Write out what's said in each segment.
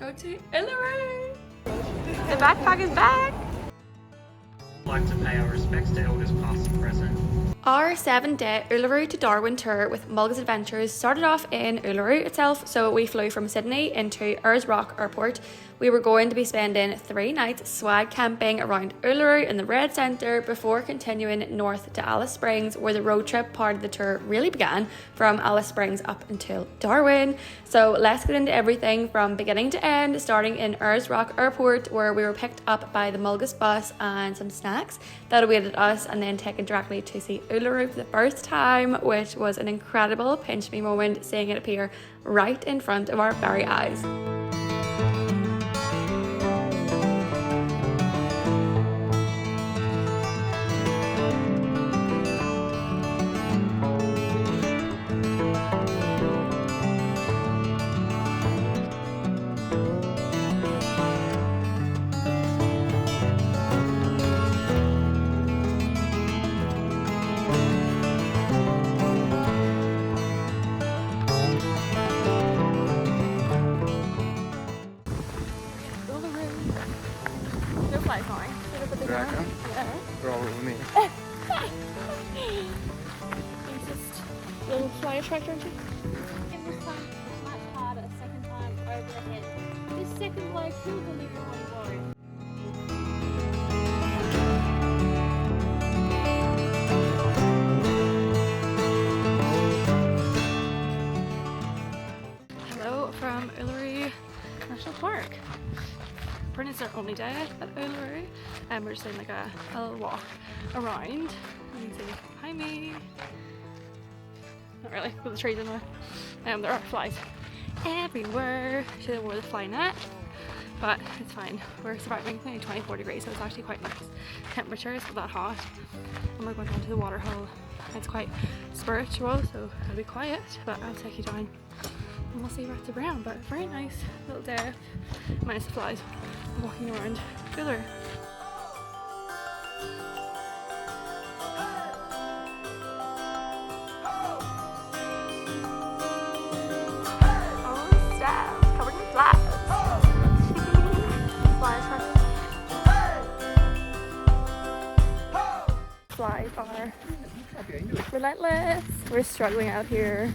go to Uluru. The backpack is back. I'd like to pay our respects to elders past and present. Our 7-day Uluru to Darwin tour with Mulgas Adventures started off in Uluru itself, so we flew from Sydney into Ayers Rock Airport. We were going to be spending 3 nights swag camping around Uluru in the Red Centre before continuing north to Alice Springs, where the road trip part of the tour really began, from Alice Springs up until Darwin. So let's get into everything from beginning to end, starting in Ayers Rock Airport, where we were picked up by the Mulgas bus and some snacks that awaited us, and then taken directly to see Uluru for the first time, which was an incredible pinch me moment, seeing it appear right in front of our very eyes. Watarrka? Yeah. Bra med mig. Little fly attractor, aren't you? And this time it's much harder, second time over the head. This second blow killed the liver one blow. Hello from Uluru National Park. It's our only day at Uluru, and we're just doing like a little walk around. You can see behind me. Not really, with the trees in the way. There are flies everywhere. Should have wore the fly net, but it's fine. We're surviving. It's only 24 degrees, so it's actually quite nice temperature. It's not that hot, and we're going down to the water hole. It's quite spiritual, so it'll be quiet, but I'll take you down and we'll see what's around. But very nice little day, minus the flies, walking around Uluru. Oh snap, covered in flies. Flies are relentless. We're struggling out here.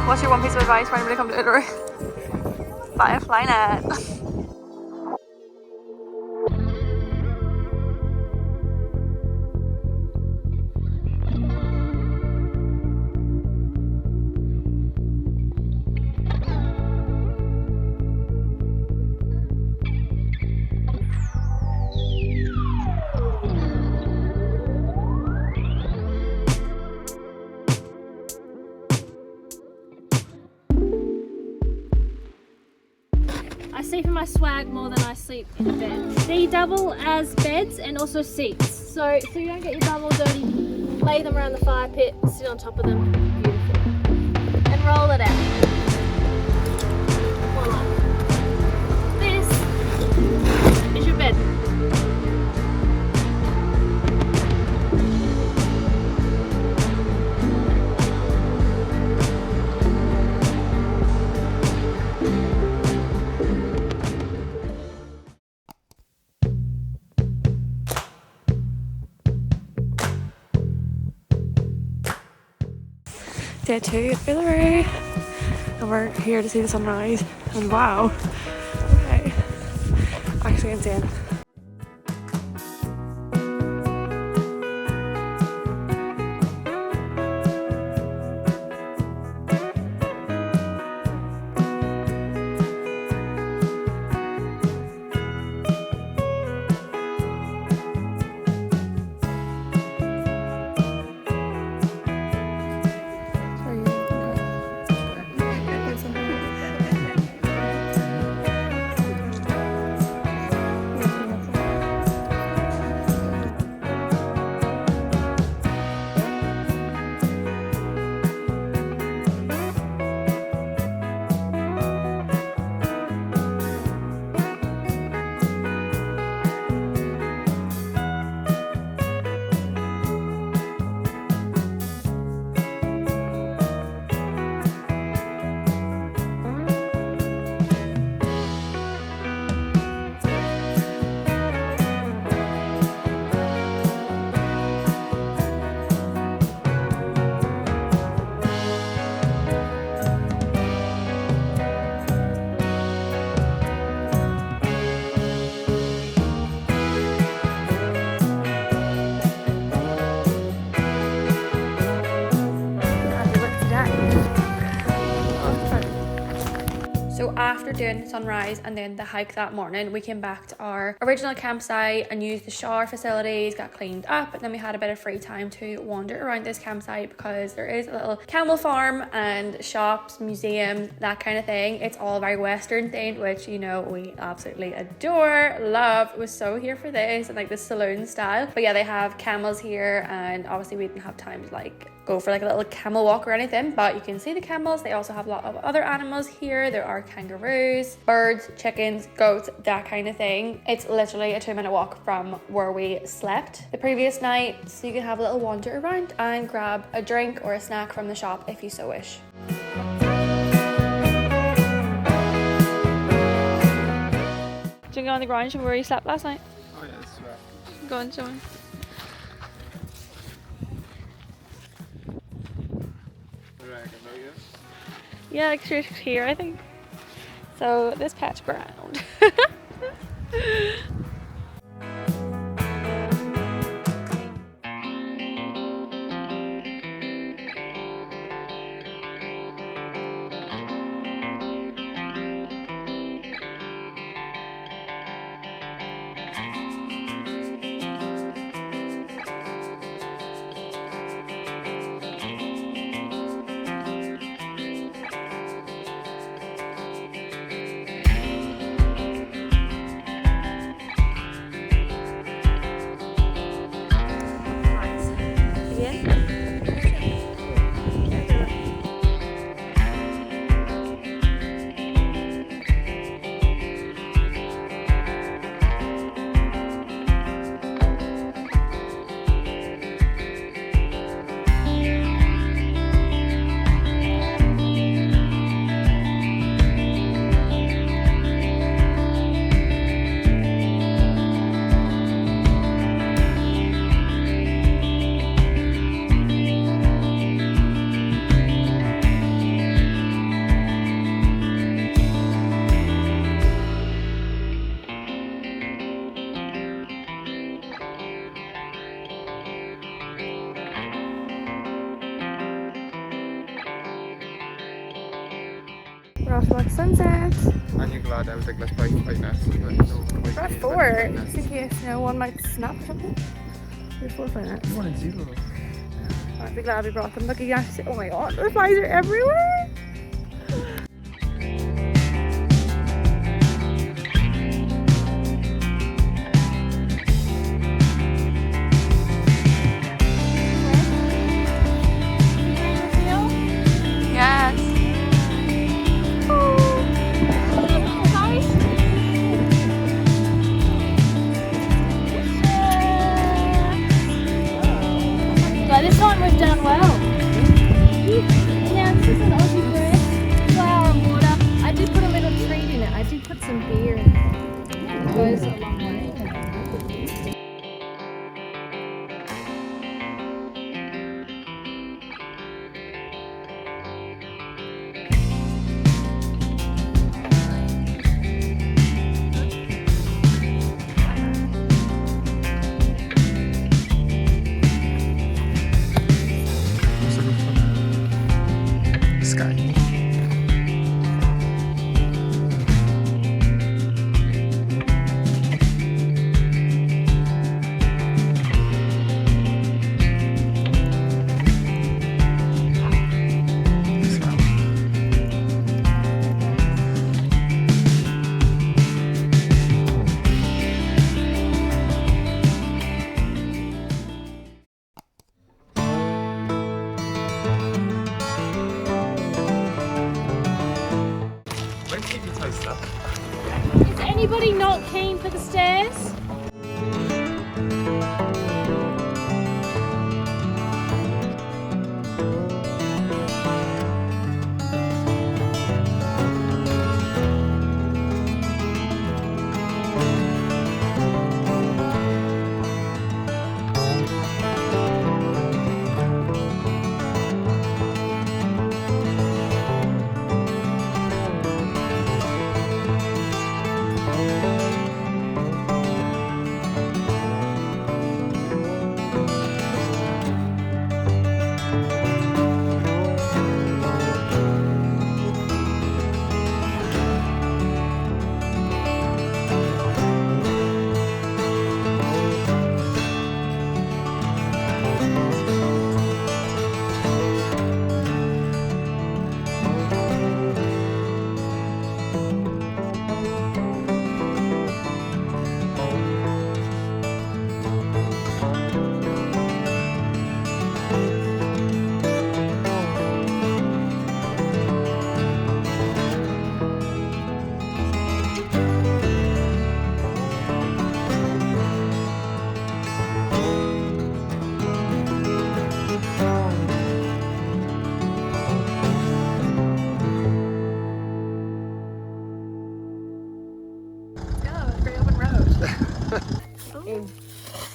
What's your one piece of advice for anybody to come to Uluru? Buy a fly net. sleep in my swag more than I sleep in the bed. They double as beds and also seats. So you don't get your bum all dirty, lay them around the fire pit, sit on top of them. Beautiful. And roll it out. Voila. This is your bed. Day 2 at Uluru, and we're here to see the sunrise, and wow, okay, actually insane. So after doing the sunrise and then the hike that morning, we came back to our original campsite and used the shower facilities, got cleaned up, and then we had a bit of free time to wander around this campsite because there is a little camel farm and shops, museum, that kind of thing. It's all very Western themed, which, you know, we absolutely adore, love. Was so here for this, and like the saloon style. But yeah, they have camels here, and obviously we didn't have time to like go for like a little camel walk or anything, but you can see the camels. They also have a lot of other animals here. There are kangaroos, birds, chickens, goats, that kind of thing. It's literally a 2-minute walk from where we slept the previous night, so you can have a little wander around and grab a drink or a snack from the shop if you so wish. Do you go on the ground from where you slept last night? Oh yeah, that's right. Go on, show me. Yeah, like straight here, I think. So this patch of ground. We're off to watch sunset. And you're glad I was like, let's buy 5 nets. We're at 4, just in case one might snap or something. There's 4 fly nets. 1 and 0. I'd be glad we brought them. Look, you can actually see, oh my god, the flies are everywhere. coaster. Is anybody not keen for the stairs?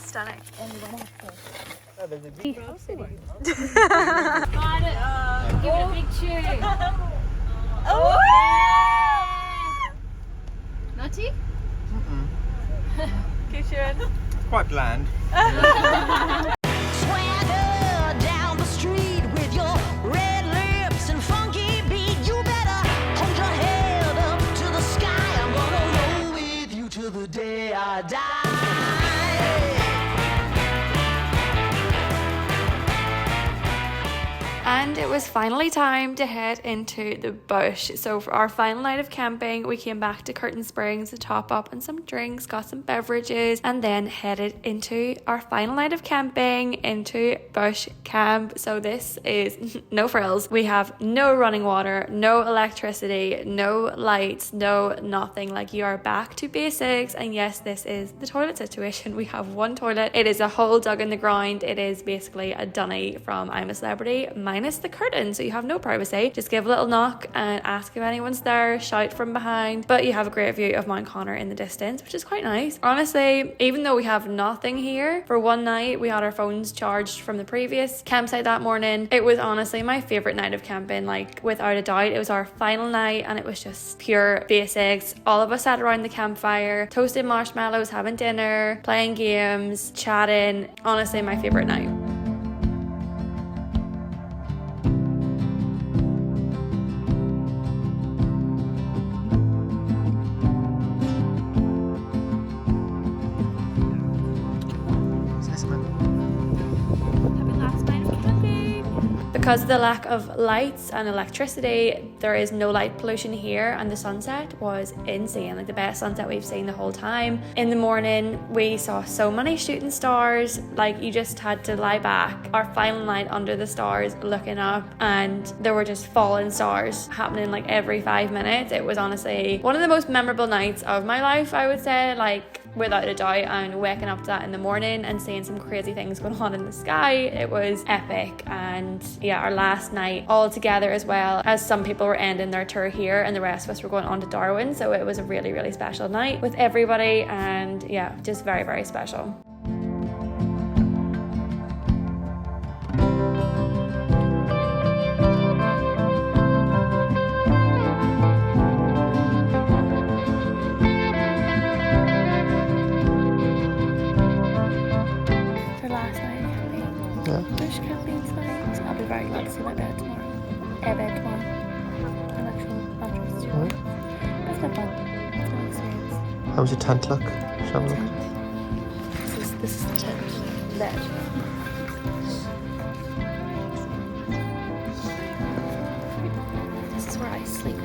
Stunning. Got it. Give it a big chew. Oh! Nutty? Keep chewing. It's quite bland. Swagger down the street with your red lips and funky beat. You better hold your head up to the sky. I'm gonna roll with you till the day I die. And it was finally time to head into the bush. So for our final night of camping, we came back to Curtin Springs to top up on some drinks, got some beverages, and then headed into our final night of camping into bush camp. So this is no frills. We have no running water, no electricity, no lights, no nothing. Like, you are back to basics. And yes, this is the toilet situation. We have one toilet. It is a hole dug in the ground. It is basically a dunny from I'm a Celebrity minus the curtain, so you have no privacy. Just give a little knock and ask if anyone's there, shout from behind, but you have a great view of Mount Connor in the distance, which is quite nice. Honestly, even though we have nothing here, for one night we had our phones charged from the previous campsite that morning. It was honestly my favorite night of camping, like without a doubt. It was our final night and it was just pure basics. All of us sat around the campfire, toasted marshmallows, having dinner, playing games, chatting. Honestly, my favorite night. Because of the lack of lights and electricity, there is no light pollution here, and the sunset was insane, like the best sunset we've seen the whole time. In the morning, we saw so many shooting stars, like you just had to lie back. Our final night under the stars, looking up, and there were just falling stars happening like every 5 minutes. It was honestly one of the most memorable nights of my life, I would say, like without a doubt. And waking up to that in the morning and seeing some crazy things going on in the sky, it was epic. And yeah, our last night all together, as well as some people were ending their tour here and the rest of us were going on to Darwin, so it was a really, really special night with everybody, and yeah, just very, very special. Very glad to see my bed tomorrow. Airbed tomorrow. An actual mattress tomorrow. That's been fun. It's an experience. How was your tent look? Shall we look? This is the tent bed. This is where I sleep.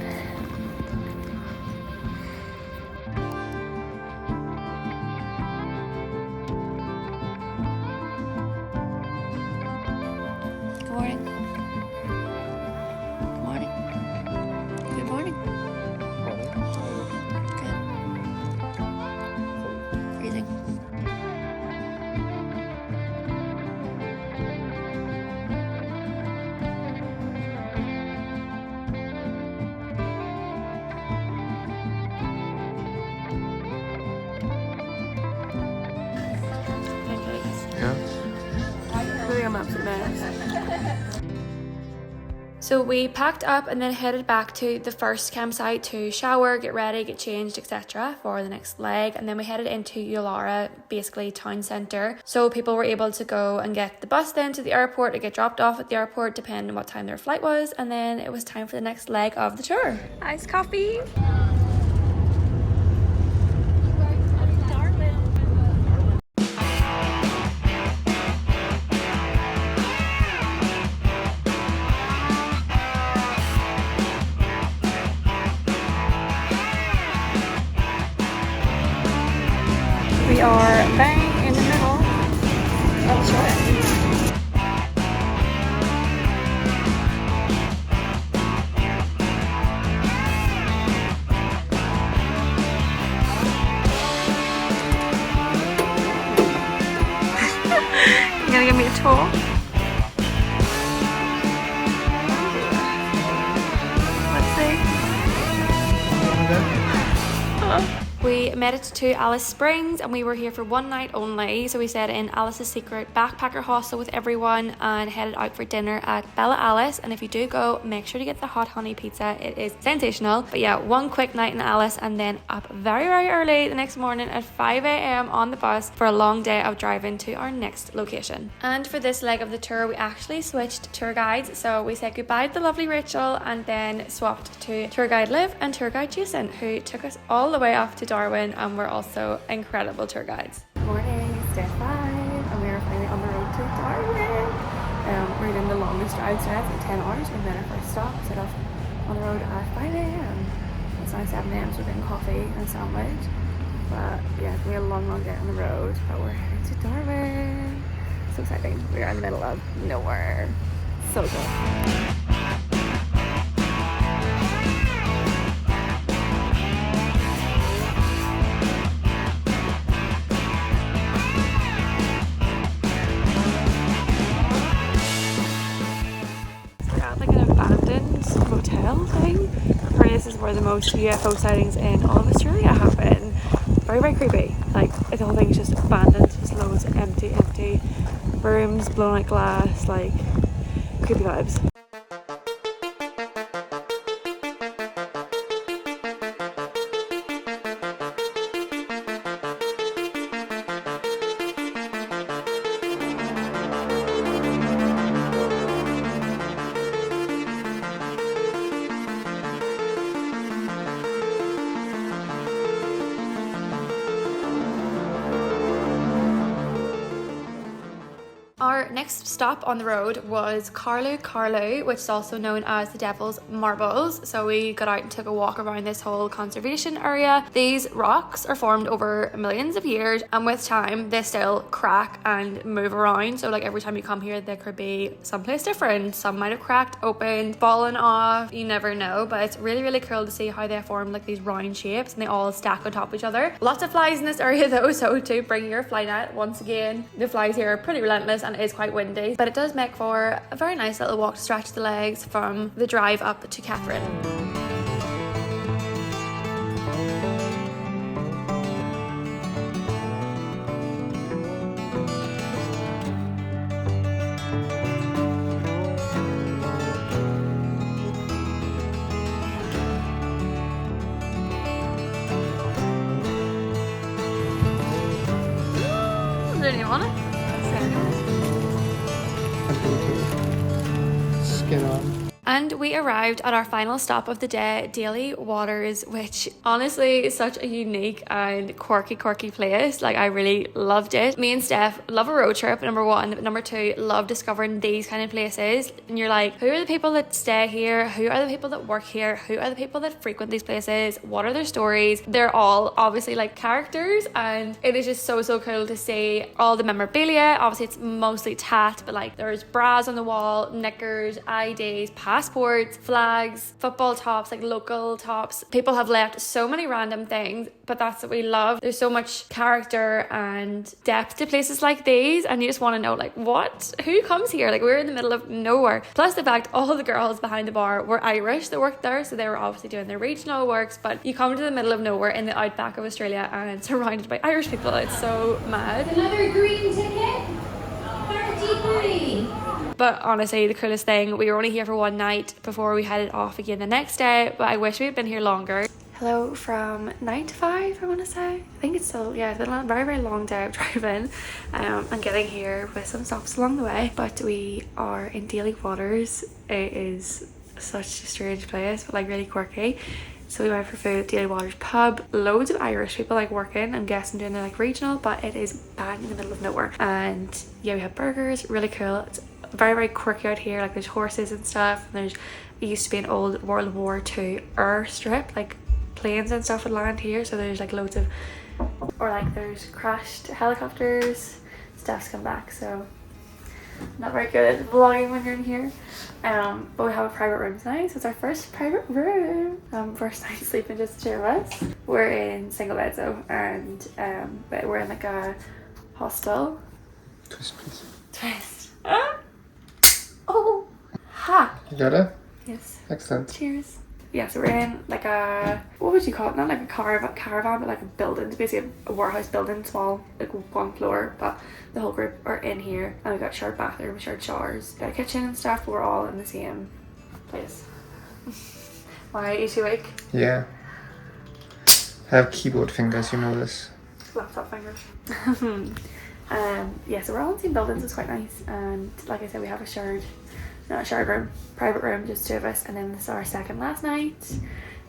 girls. I think I'm absolute mess. So we packed up and then headed back to the first campsite to shower, get ready, get changed, etc. for the next leg. And then we headed into Uluru, basically town centre. So people were able to go and get the bus then to the airport or get dropped off at the airport depending on what time their flight was. And then it was time for the next leg of the tour. Iced coffee. We are bang in the middle of Australia. You gonna give me a tour? Let's see. We made it to Alice Springs and we were here for one night only. So we stayed in Alice's secret backpacker hostel with everyone and headed out for dinner at Bella Alice. And if you do go, make sure to get the hot honey pizza. It is sensational. But yeah, one quick night in Alice and then up very, very early the next morning at 5 a.m. on the bus for a long day of driving to our next location. And for this leg of the tour, we actually switched tour guides. So we said goodbye to the lovely Rachel and then swapped to tour guide Liv and tour guide Jason, who took us all the way up to Darwin and were also incredible tour guides. Morning, it's day 5 and we are finally on the road to Darwin. We're doing the longest drive today, it's 10 hours. We made our first stop, set off on the road at 5 a.m. It's now 7 a.m. so we're getting coffee and a sandwich. But yeah, it's gonna be a long day on the road, but we're heading to Darwin. So exciting. We're in the middle of nowhere. So cool. Hotel thing. Apparently this is where the most UFO sightings in all of Australia happen. Very, very creepy. Like, the whole thing is just abandoned, just loads of empty rooms, blown out glass, like, creepy vibes. Our next stop on the road was Carlu, which is also known as the Devil's Marbles. So we got out and took a walk around this whole conservation area. These rocks are formed over millions of years and with time they still crack and move around. So like every time you come here there could be someplace different. Some might have cracked open, fallen off, you never know. But it's really, really cool to see how they form like these round shapes and they all stack on top of each other. Lots of flies in this area though, so to bring your fly net. Once again, the flies here are pretty relentless and it is quite windy, but it does make for a very nice little walk to stretch the legs from the drive up to Catherine. Don't you want it? Skin on. And we arrived at our final stop of the day, Daly Waters, which honestly is such a unique and quirky place. Like, I really loved it. Me and Steph love a road trip, number one. But number two, love discovering these kind of places. And you're like, who are the people that stay here? Who are the people that work here? Who are the people that frequent these places? What are their stories? They're all obviously like characters, and it is just so cool to see all the memorabilia. Obviously it's mostly tat, but like there's bras on the wall, knickers, IDs, passports, flags, football tops, like local tops. People have left so many random things, but that's what we love. There's so much character and depth to places like these, and you just want to know, like, who comes here? Like, we're in the middle of nowhere. Plus the fact all the girls behind the bar were Irish that worked there, so they were obviously doing their regional works, but you come to the middle of nowhere in the Outback of Australia and surrounded by Irish people. It's so mad. Another green ticket. But honestly, the coolest thing, we were only here for one night before we headed off again the next day, but I wish we had been here longer. Hello from 9 to 5, I want to say. I think it's still, yeah, it's been a very, very long day of driving and getting here with some stops along the way. But we are in Daly Waters. It is such a strange place, but like really quirky. So we went for food at Daly Waters pub. Loads of Irish people like working, I'm guessing doing it like regional, but it is bang in the middle of nowhere. And yeah, we have burgers, really cool. It's very, very quirky out here. Like there's horses and stuff. And it used to be an old World War II airstrip, like planes and stuff would land here. So there's like loads of, or like there's crashed helicopters. Stuff's come back, so not very good at vlogging when you're in here. But we have a private room tonight, so it's our first private room. First night sleeping just two of us. We're in single beds though, and but we're in like a hostel. Twist, please. Twist. Oh, ha! You got it? Yes. Excellent. Cheers. Yeah, so we're in like a, what would you call it? Not like a caravan, but like a building. It's basically a warehouse building, small, like one floor, but the whole group are in here. And we've got shared bathroom, shared showers, got a kitchen and stuff, but we're all in the same place. Why, are you too weak? Yeah. I have keyboard fingers, you know this. Laptop fingers. Yeah, so we're all in the same buildings, it's quite nice. And like I said, we have a shared room, private room, just two of us, and then this is our second last night.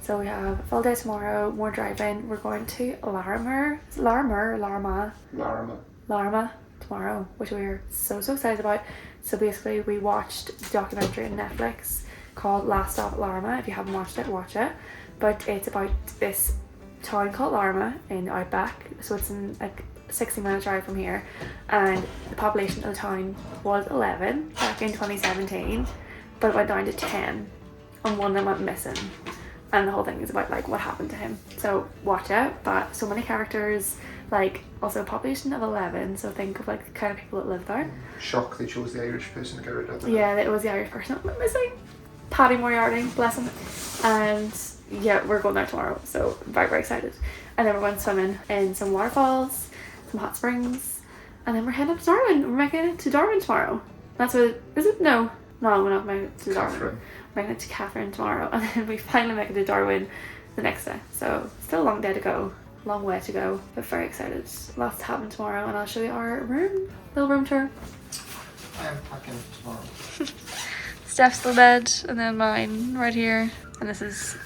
So we have a full day tomorrow, more driving. We're going to Larrimah tomorrow, which we're so excited about. So basically we watched a documentary on Netflix called Last Stop at Larrimah. If you haven't watched it, watch it. But it's about this town called Larrimah in Outback, so it's in like 60-minute drive from here, and the population of the town was 11 back in 2017, but it went down to 10 and one of them went missing, and the whole thing is about like what happened to him. So watch it. But so many characters, like also a population of 11, so think of like the kind of people that live there. Shock they chose the Irish person to get rid of it. Yeah, it was the Irish person that went missing. Paddy Moriarty, bless him. And yeah, we're going there tomorrow, so very, very excited. And then we're going swimming in some waterfalls, some hot springs, and then we're heading up to Darwin. We're making it to Darwin tomorrow. That's what, is it? No, we're not making it to Darwin. We're making it to Catherine tomorrow, and then we finally make it to Darwin the next day. So still a long day to go, long way to go, but very excited. Lots to happen tomorrow, and I'll show you our room, little room tour. I am packing tomorrow. Steph's the bed, and then mine right here, and this is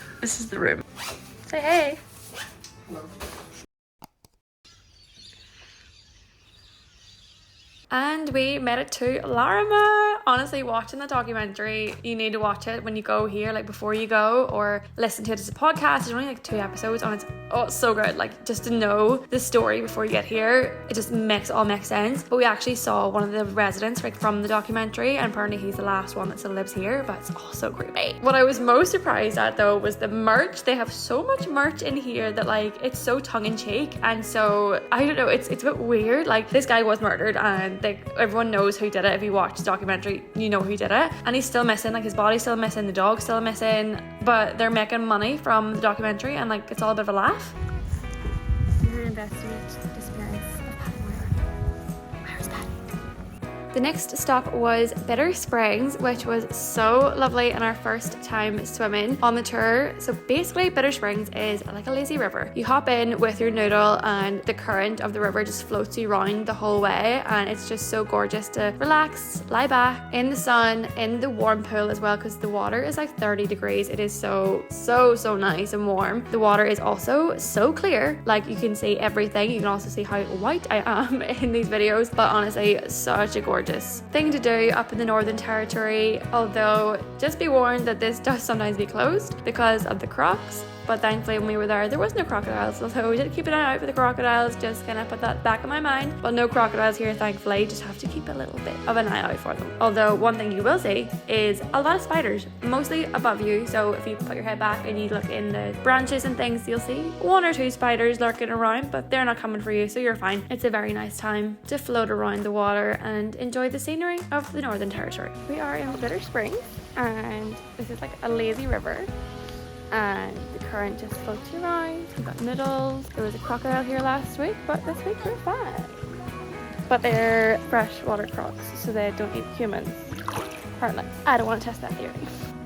the room. Say hey. Hello. And we made it to Larrimah. Honestly, watching the documentary, you need to watch it when you go here, like before you go, or listen to it as a podcast. There's only like 2 episodes and it's so good. Like just to know the story before you get here, it just all makes sense. But we actually saw one of the residents like from the documentary, and apparently he's the last one that still lives here, but it's also creepy. What I was most surprised at though was the merch. They have so much merch in here that like it's so tongue-in-cheek, and so I don't know, it's a bit weird. Like this guy was murdered, and everyone knows who did it. If you watch the documentary, you know who did it, and he's still missing. Like his body's still missing, the dog's still missing, but they're making money from the documentary, and like it's all a bit of a laugh. We're investigating the disappearance of Paddy Moriarty. Where's Paddy? The next stop was Bitter Springs, which was so lovely and our first time swimming on the tour. So basically Bitter Springs is like a lazy river. You hop in with your noodle and the current of the river just floats you around the whole way, and it's just so gorgeous to relax, lie back in the sun, in the warm pool as well, because the water is like 30 degrees. It is so nice and warm. The water is also so clear, like you can see everything. You can also see how white I am in these videos, but honestly such a gorgeous thing to do up in the Northern Territory, although just be warned that this does sometimes be closed because of the crocs. But thankfully when we were there was no crocodiles, although we did keep an eye out for the crocodiles, just kind of put that back in my mind. But no crocodiles here thankfully, just have to keep a little bit of an eye out for them. Although one thing you will see is a lot of spiders, mostly above you, so if you put your head back and you look in the branches and things, you'll see 1 or 2 spiders lurking around, but they're not coming for you, so you're fine. It's a very nice time to float around the water and enjoy the scenery of the Northern Territory. We are in Bitter Springs, and this is like a lazy river, and the current just floats you around. We've got noodles. There was a crocodile here last week, but this week we're fine. but they're freshwater crocs, so they don't eat humans. Apparently. I don't want to test that theory.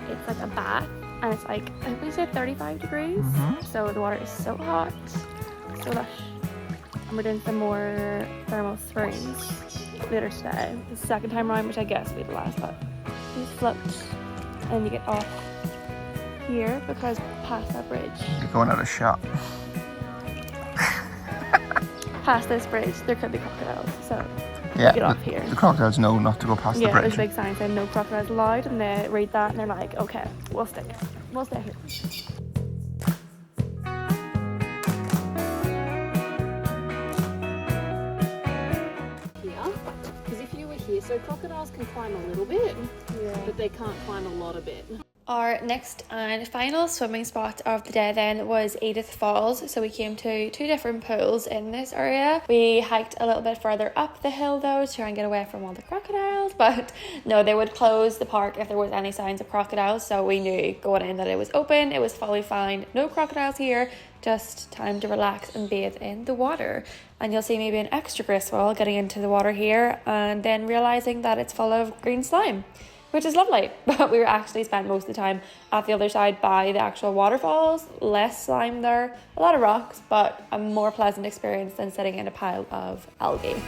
It's like a bath, and it's like, I think we said 35 degrees, so the water is so hot, so lush. And we're doing some more thermal springs later today. The second time around, which I guess will be the last, but you float and you get off here because past that bridge. You're going out of shot. Past this bridge, there could be crocodiles, so Yeah, get off here. The crocodiles know not to go past the Yeah, there's bridge. a big sign saying no crocodiles allowed, and they read that and they're like, okay, we'll stay here. We'll stay here. Because if you were here, so crocodiles can climb a little bit, but they can't climb a lot of it. Our next and final swimming spot of the day then was Edith Falls. So we came to 2 different pools in this area. We hiked a little bit further up the hill though to try and get away from all the crocodiles, but no, they would close the park if there was any signs of crocodiles, so we knew going in that it was open, it was fully fine, no crocodiles here, just time to relax and bathe in the water. And you'll see me being extra graceful getting into the water here and then realising that it's full of green slime, which is lovely. But we were actually spent most of the time at the other side by the actual waterfalls. Less slime there, a lot of rocks, but a more pleasant experience than sitting in a pile of algae.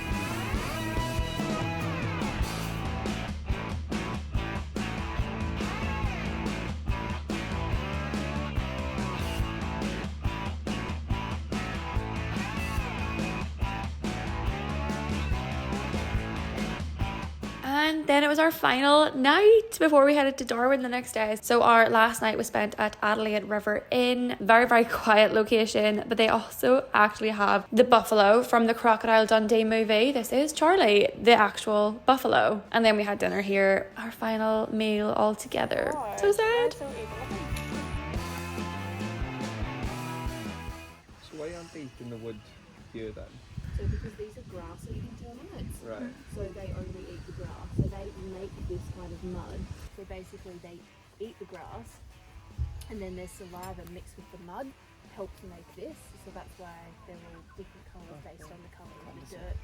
And then it was our final night before we headed to Darwin the next day. So our last night was spent at Adelaide River Inn. Very, very quiet location, but they also actually have the buffalo from the Crocodile Dundee movie. This is Charlie, the actual buffalo. And then we had dinner here, our final meal all together. So sad. So why aren't they in the wood here then? So because these are grass-eating termites. Right. So they only eat the grass. So they make this kind of mud. So basically they eat the grass and then their saliva mixed with the mud helps make this. So that's why they're all different colours based on the colour of the dirt.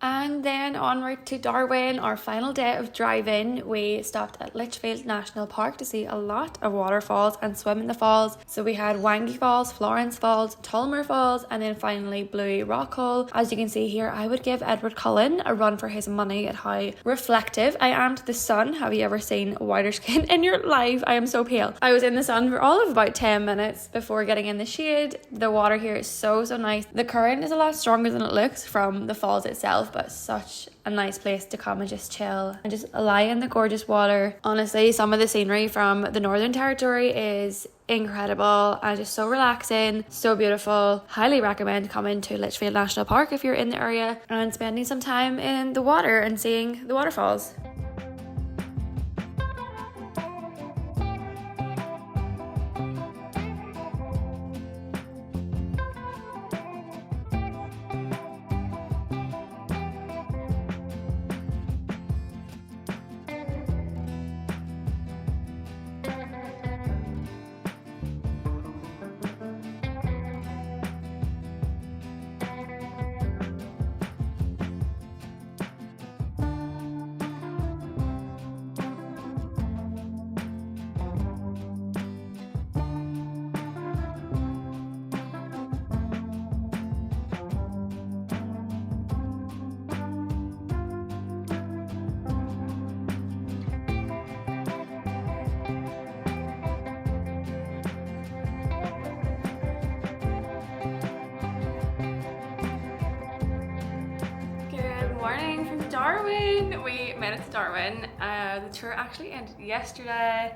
And then en route to Darwin, our final day of driving, we stopped at Litchfield National Park to see a lot of waterfalls and swim in the falls. So we had Wangi Falls, Florence Falls, Tullamore Falls, and then finally Bluey Rock Hole. As you can see here, I would give Edward Cullen a run for his money at how reflective I am to the sun. Have you ever seen whiter skin in your life? I am so pale. I was in the sun for all of about 10 minutes before getting in the shade. The water here is so nice. The current is a lot stronger than it looks from the falls itself, but such a nice place to come and just chill and just lie in the gorgeous water. Honestly, some of the scenery from the Northern Territory is incredible and just so relaxing, so beautiful. Highly recommend coming to Litchfield National Park if you're in the area and spending some time in the water and seeing the waterfalls. Morning from Darwin. We made it to Darwin. The tour actually ended yesterday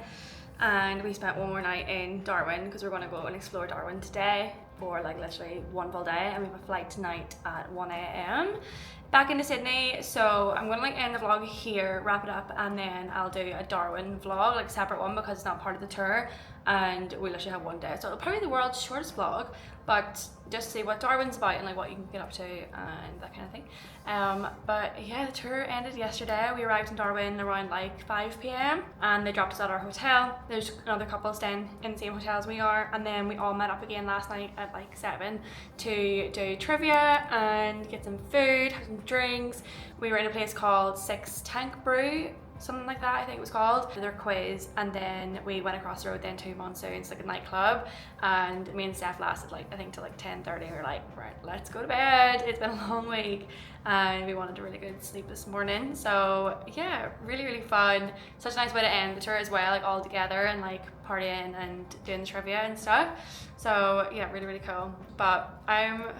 and we spent one more night in Darwin because we're going to go and explore Darwin today. for like literally one full day, and we have a flight tonight at 1 a.m. back into Sydney. So I'm gonna like end the vlog here, wrap it up, and then I'll do a Darwin vlog, like a separate one, because it's not part of the tour and we literally have one day, so it'll probably be the world's shortest vlog, but just to see what Darwin's about and like what you can get up to and that kind of thing. But yeah, the tour ended yesterday. We arrived in Darwin around like 5 p.m. and they dropped us at our hotel. There's another couple staying in the same hotel as we are, and then we all met up again last night at like 7 to do trivia and get some food, have some drinks. We were in a place called Six Tank Brew, something like that I think it was called, their quiz, and then we went across the road then to Monsoons, like a nightclub, and me and Steph lasted like I think till like 10:30. We were like, right, let's go to bed, it's been a long week and we wanted a really good sleep this morning. So yeah, really fun, such a nice way to end the tour as well, like all together and like partying and doing the trivia and stuff. So yeah, really cool. But I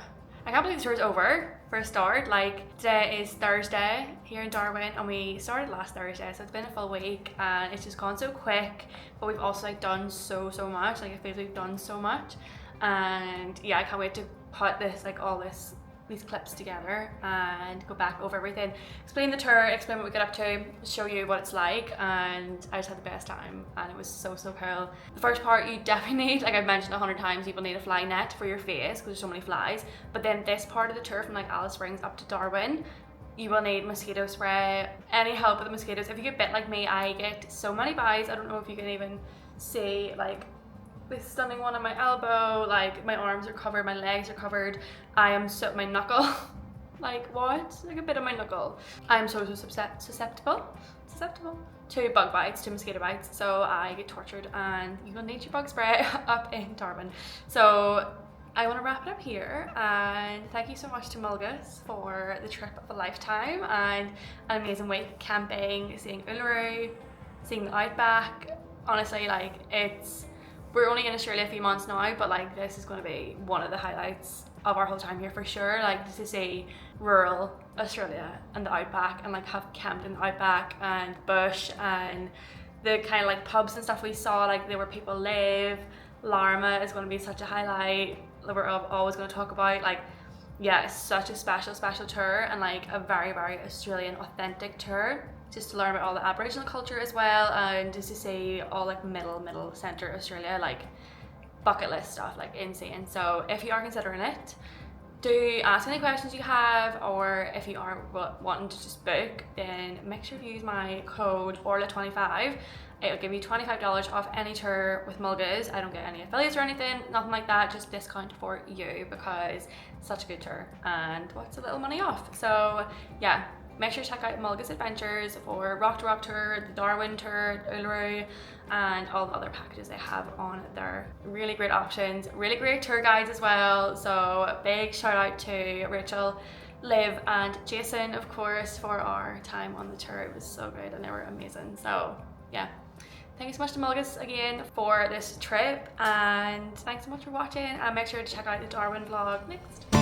can't believe the tour's over for a start. Like today is Thursday here in Darwin and we started last Thursday, so it's been a full week and it's just gone so quick, but we've also like done so much. Like I feel like we've done so much, and yeah, I can't wait to put this like these clips together and go back over everything, explain the tour, explain what we get up to, show you what it's like, and I just had the best time and it was so cool. The first part you definitely need, like I've mentioned 100 times, people need a fly net for your face because there's so many flies, but then this part of the tour from like Alice Springs up to Darwin, you will need mosquito spray, any help with the mosquitoes. If you get bit like me, I get so many bites, I don't know if you can even see like this stunning one on my elbow, like my arms are covered, my legs are covered. I am so, my knuckle, like what? Like a bit of my knuckle. I am so susceptible to bug bites, to mosquito bites, so I get tortured, and you will need your bug spray up in Darwin. So I want to wrap it up here, and thank you so much to Mulgas for the trip of a lifetime and an amazing week camping, seeing Uluru, seeing the Outback. Honestly, like we're only in Australia a few months now, but like this is going to be one of the highlights of our whole time here for sure. Like to see rural Australia and the Outback, and like have camped in the Outback and bush, and the kind of like pubs and stuff we saw, like there where people live. Larrimah is going to be such a highlight that we're always going to talk about. Like yeah, it's such a special tour, and like a very Australian authentic tour, just to learn about all the Aboriginal culture as well, and just to see all like middle centre Australia, like bucket list stuff, like insane. So if you are considering it, do ask any questions you have, or if you are wanting to just book, then make sure to use my code ORLA25. It'll give you $25 off any tour with Mulgas. I don't get any affiliates or anything, nothing like that, just discount for you because it's such a good tour and what's a little money off. So yeah, make sure to check out Mulgas Adventures for Rock to Rock tour, the Darwin tour, Uluru, and all the other packages they have on there. Really great options, really great tour guides as well. So big shout out to Rachel, Liv, and Jason, of course, for our time on the tour. It was so good and they were amazing. So yeah, thank you so much to Mulgas again for this trip, and thanks so much for watching, and make sure to check out the Darwin vlog next.